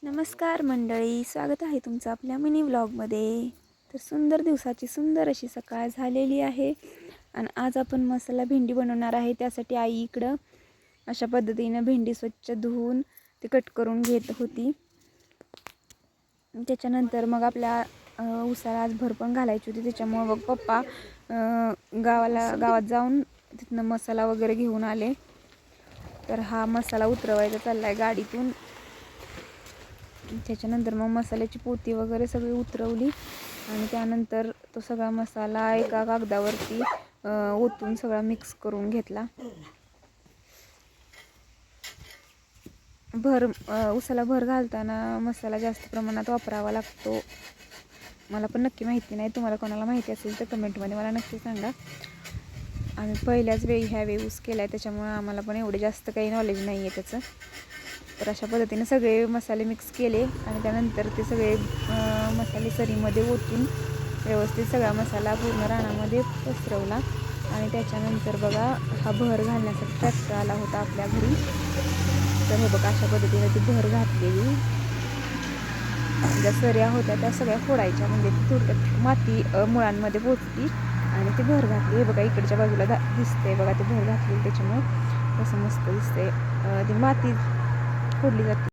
नमस्कार मंडळी, स्वागत आहे तुमचं आपल्या मिनी व्लॉगमध्ये. तर सुंदर दिवसाची सुंदर अशी सकाळ झालेली आहे आणि आज आपण मसाला भेंडी बनवणार आहे. त्यासाठी आई इकडं अशा पद्धतीनं भेंडी स्वच्छ धुवून ती कट करून घेत होती. त्याच्यानंतर मग आपल्या उसाला आज भर पण घालायची होती, त्याच्यामुळं मग पप्पा गावात जाऊन तिथनं मसाला वगैरे घेऊन आले. तर हा मसाला उतरवायचा चालला आहे गाडीतून. त्याच्यानंतर मग मसाल्याची पोती वगैरे सगळी उतरवली आणि त्यानंतर तो सगळा मसाला एका कागदावरती ओतून सगळा मिक्स करून घेतला. उसाला भर घालताना मसाला जास्त प्रमाणात वापरावा लागतो. मला पण नक्की माहिती नाही, तुम्हाला कोणाला माहिती असेल तर कमेंटमध्ये मला नक्की सांगा. आम्ही पहिल्याच वेळी ह्यावेळी यूज केला आहे, त्याच्यामुळे आम्हाला पण एवढे जास्त काही नॉलेज नाही आहे त्याचं. तर अशा पद्धतीने सगळे मसाले मिक्स केले आणि त्यानंतर ते सगळे मसाले सरीमध्ये ओतून व्यवस्थित सगळा मसाला पूर्ण रानामध्ये पसरवला. आणि त्याच्यानंतर बघा हा भर घालण्यासाठी ट्रॅक्टर आला होता आपल्या घरी. तर हे बघा अशा पद्धतीने ती भर घातलेली. ज्या सऱ्या होत्या त्या सगळ्या फोडायच्या, म्हणजे ती थोडक्यात माती मुळांमध्ये पोचली आणि ती भर घातली. हे बघा इकडच्या बाजूला दिसते बघा, ती भर घातली त्याच्यामुळे कसं मस्त दिसते. ती माती फोडली जाते.